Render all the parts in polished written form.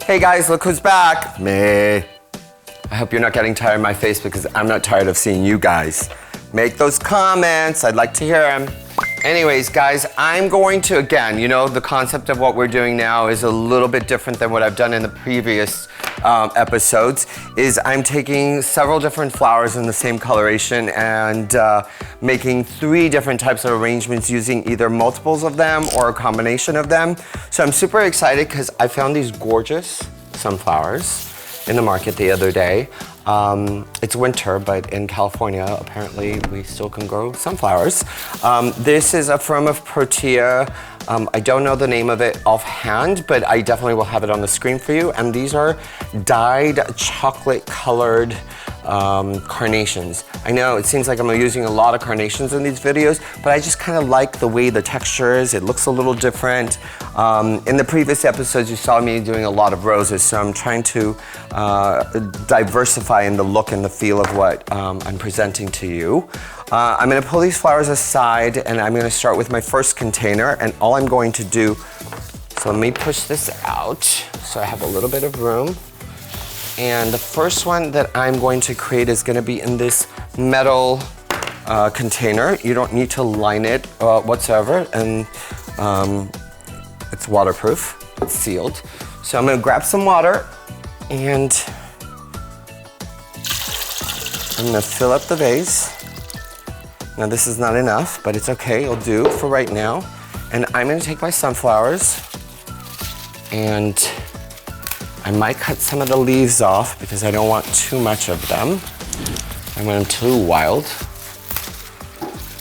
Hey guys, look who's back. Me. I hope you're not getting tired of my face because I'm not tired of seeing you guys. Make those comments, I'd like to hear them. Anyways, guys, I'm going to, again, you know, the concept of what we're doing now is a little bit different than what I've done in the previous episodes, is I'm taking several different flowers in the same coloration and making 3 different types of arrangements using either multiples of them or a combination of them. So I'm super excited because I found these gorgeous sunflowers in the market the other day. It's winter, but in California, apparently we still can grow sunflowers. This is a firm of Protea. I don't know the name of it offhand, but I definitely will have it on the screen for you. And these are dyed chocolate colored carnations. I know it seems like I'm using a lot of carnations in these videos, but I just kind of like the way the texture is. It looks a little different. In the previous episodes, you saw me doing a lot of roses, so I'm trying to diversify in the look and the feel of what I'm presenting to you. I'm gonna pull these flowers aside and I'm gonna start with my first container, and all I'm going to do, so let me push this out so I have a little bit of room. And the first one that I'm going to create is gonna be in this metal container. You don't need to line it whatsoever, and it's waterproof, it's sealed. So I'm gonna grab some water and I'm gonna fill up the vase. Now this is not enough, but it's okay, it'll do for right now. And I'm gonna take my sunflowers and I might cut some of the leaves off because I don't want too much of them. I want them too wild.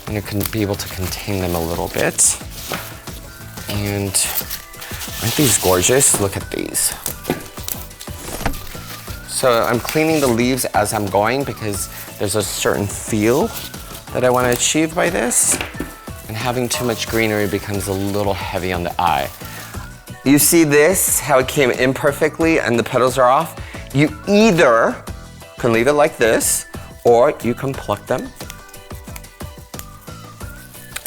And you can be able to contain them a little bit. And aren't these gorgeous? Look at these. So I'm cleaning the leaves as I'm going because there's a certain feel that I want to achieve by this. And having too much greenery becomes a little heavy on the eye. You see this, how it came imperfectly and the petals are off? You either can leave it like this, or you can pluck them.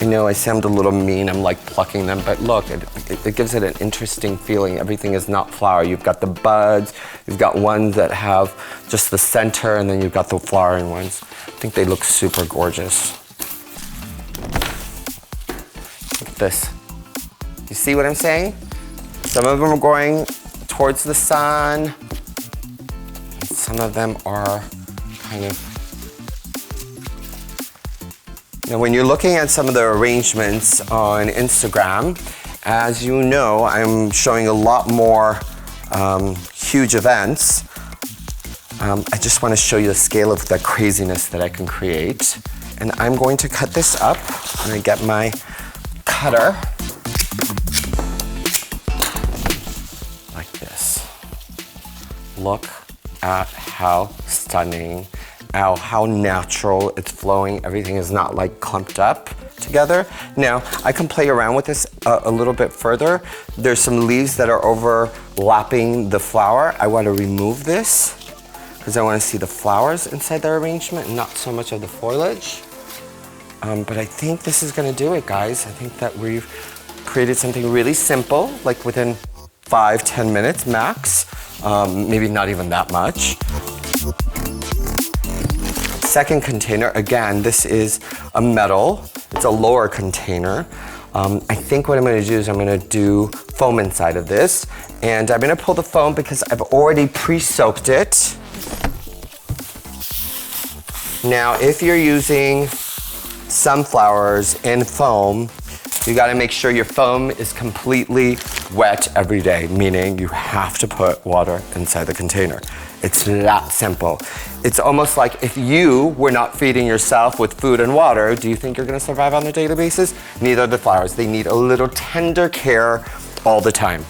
I know I sound a little mean, I'm like plucking them, but look, it gives it an interesting feeling. Everything is not flower. You've got the buds, you've got ones that have just the center, and then you've got the flowering ones. I think they look super gorgeous. Look at this. You see what I'm saying? Some of them are going towards the sun. Some of them are kind of... Now, when you're looking at some of the arrangements on Instagram, as you know, I'm showing a lot more huge events. I just want to show you the scale of the craziness that I can create. And I'm going to cut this up. I'm going to get my cutter. Like this. Look at how stunning, how natural it's flowing. Everything is not like clumped up together. Now, I can play around with this a little bit further. There's some leaves that are overlapping the flower. I want to remove this because I want to see the flowers inside the arrangement, not so much of the foliage. But I think this is going to do it, guys. I think that we've created something really simple, like within 5-10 minutes max. Maybe not even that much. Second container, again, this is a metal. It's a lower container. I think what I'm gonna do is I'm gonna do foam inside of this. And I'm gonna pull the foam because I've already pre-soaked it. Now, if you're using sunflowers in foam, you gotta make sure your foam is completely wet every day, meaning you have to put water inside the container. It's that simple. It's almost like if you were not feeding yourself with food and water, do you think you're gonna survive on a daily basis? Neither do the flowers. They need a little tender care all the time.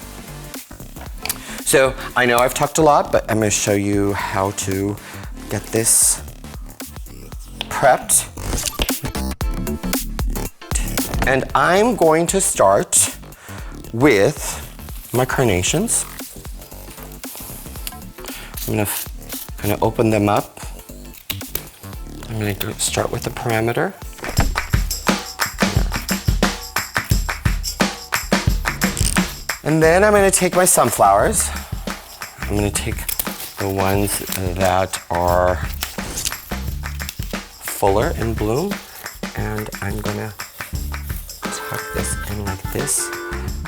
So I know I've talked a lot, but I'm gonna show you how to get this prepped. And I'm going to start with my carnations. I'm gonna open them up. I'm gonna start with the parameter. And then I'm gonna take my sunflowers I'm gonna take the ones that are fuller in bloom, and I'm gonna tuck this in like this.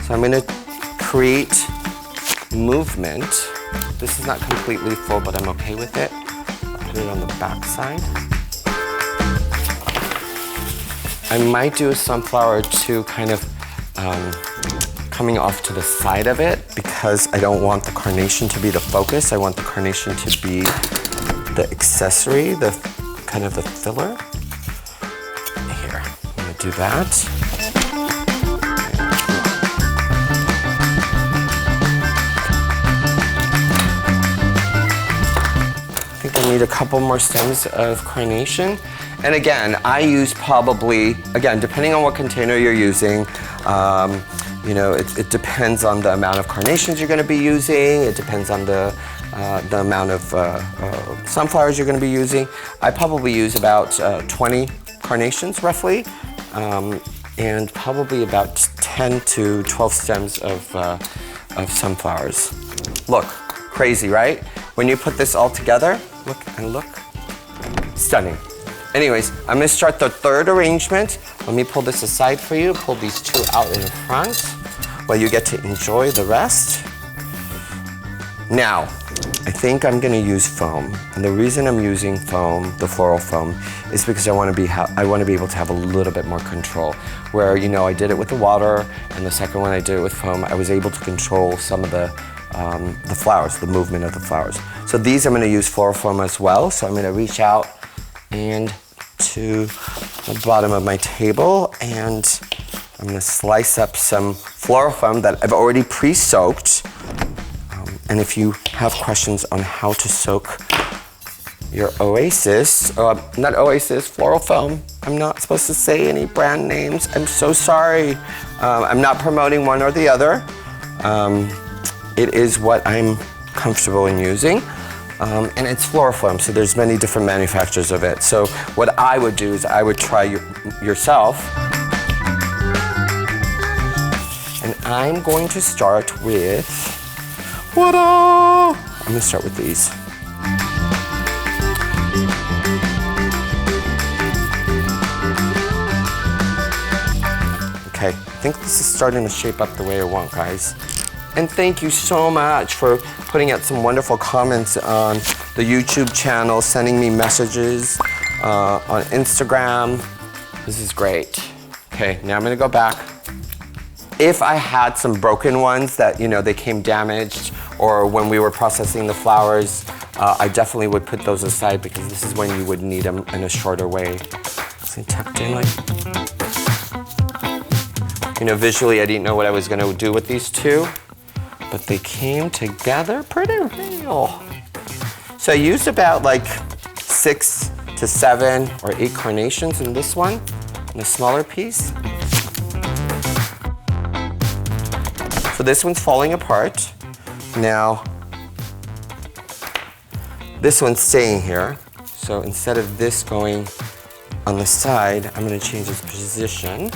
So I'm gonna create movement. This is not completely full, but I'm okay with it. I'll put it on the back side. I might do a sunflower too, kind of coming off to the side of it, because I don't want the carnation to be the focus. I want the carnation to be the accessory, the kind of the filler. Here, I'm gonna do that. I think I need a couple more stems of carnation. And again, I use probably, again, depending on what container you're using, you know, it depends on the amount of carnations you're gonna be using. It depends on the amount of sunflowers you're gonna be using. I probably use about 20 carnations roughly, and probably about 10 to 12 stems of sunflowers. Look, crazy, right? When you put this all together, look and look, stunning. Anyways, I'm gonna start the third arrangement. Let me pull this aside for you, pull these two out in the front while you get to enjoy the rest. Now, I think I'm gonna use foam. And the reason I'm using foam, the floral foam, is because I wanna be able to have a little bit more control. Where, you know, I did it with the water, and the second one I did it with foam, I was able to control some of the flowers, the movement of the flowers. So these I'm gonna use floral foam as well. So I'm gonna reach out and to the bottom of my table, and I'm gonna slice up some floral foam that I've already pre-soaked. And if you have questions on how to soak your Oasis, not Oasis, floral foam, I'm not supposed to say any brand names, I'm so sorry. I'm not promoting one or the other. It is what I'm comfortable in using. And it's floral foam, so there's many different manufacturers of it. So what I would do is I would try yourself. And I'm going to start with, I'm gonna start with these. Okay, I think this is starting to shape up the way I want, guys. And thank you so much for putting out some wonderful comments on the YouTube channel, sending me messages on Instagram. This is great. Okay, now I'm gonna go back. If I had some broken ones that, you know, they came damaged, or when we were processing the flowers, I definitely would put those aside, because this is when you would need them in a shorter way. So tucked in like, you know, visually I didn't know what I was gonna do with these two, but they came together pretty real. So I used about like 6 to 7 or 8 carnations in this one, in the smaller piece. So this one's falling apart. Now, this one's staying here. So instead of this going on the side, I'm gonna change its position.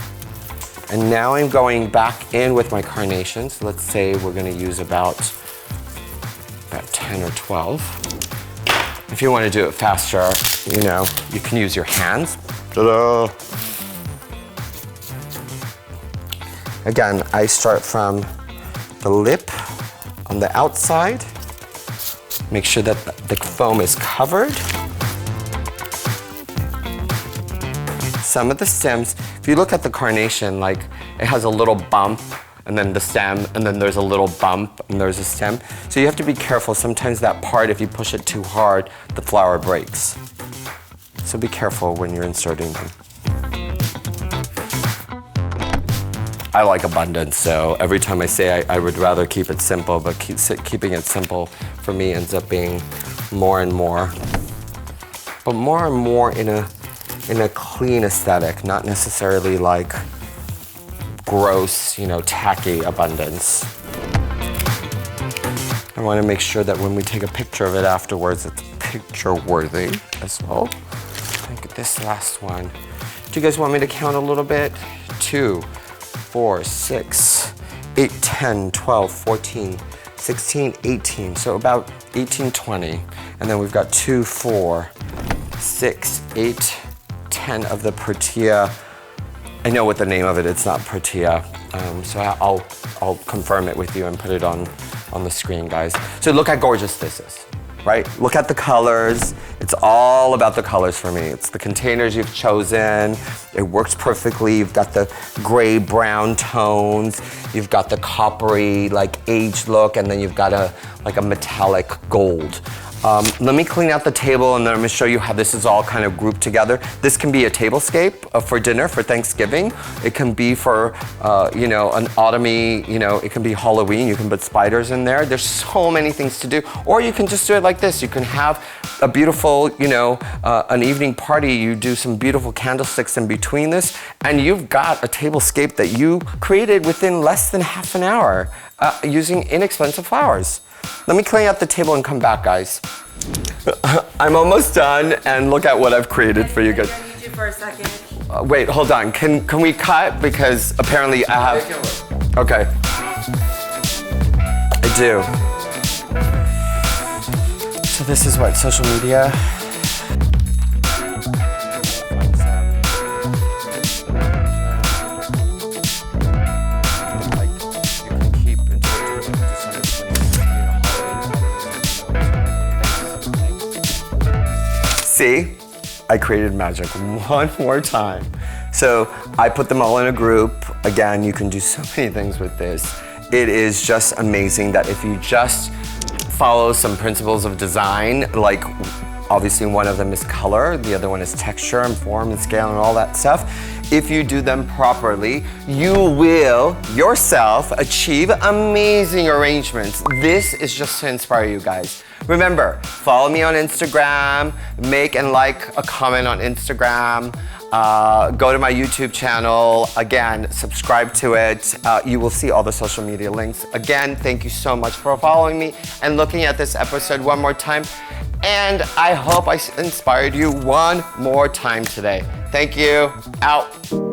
And now I'm going back in with my carnations. Let's say we're gonna use about 10 or 12. If you wanna do it faster, you know, you can use your hands. Ta-da! Again, I start from the lip on the outside. Make sure that the foam is covered. Some of the stems, if you look at the carnation, like it has a little bump and then the stem, and then there's a little bump and there's a stem. So you have to be careful. Sometimes that part, if you push it too hard, the flower breaks. So be careful when you're inserting them. I like abundance, so every time I say I would rather keep it simple, but keeping it simple for me ends up being more and more. But more and more in a clean aesthetic, not necessarily like gross, you know, tacky abundance. I want to make sure that when we take a picture of it afterwards, it's picture worthy as well. Look at this last one. Do you guys want me to count a little bit? 2, 4, 6, 8, 10, 12, 14, 16, 18, so about 18, 20. And then we've got 2, 4, 6, 8, 10 of the Protea. I know what the name of it, it's not Protea. So I'll confirm it with you and put it on the screen, guys. So look how gorgeous this is, right? Look at the colors. It's all about the colors for me. It's the containers you've chosen. It works perfectly. You've got the gray brown tones. You've got the coppery, like aged look, and then you've got a metallic gold. Let me clean out the table and then I'm gonna show you how this is all kind of grouped together. This can be a tablescape for dinner, for Thanksgiving. It can be for, you know, an autumny, you know, it can be Halloween. You can put spiders in there. There's so many things to do. Or you can just do it like this. You can have a beautiful, you know, an evening party. You do some beautiful candlesticks in between this, and you've got a tablescape that you created within less than half an hour using inexpensive flowers. Let me clean up the table and come back, guys. I'm almost done, and look at what I've created for you guys. I need you for a second. Wait, hold on. Can we cut? Because apparently I have... Okay. I do. So this is what, social media? See, I created magic one more time. So I put them all in a group. Again, you can do so many things with this. It is just amazing that if you just follow some principles of design, like obviously one of them is color, the other one is texture and form and scale and all that stuff. If you do them properly, you will yourself achieve amazing arrangements. This is just to inspire you guys. Remember, follow me on Instagram, make and like a comment on Instagram, go to my YouTube channel, again, subscribe to it. You will see all the social media links. Again, thank you so much for following me and looking at this episode one more time. And I hope I inspired you one more time today. Thank you. Out.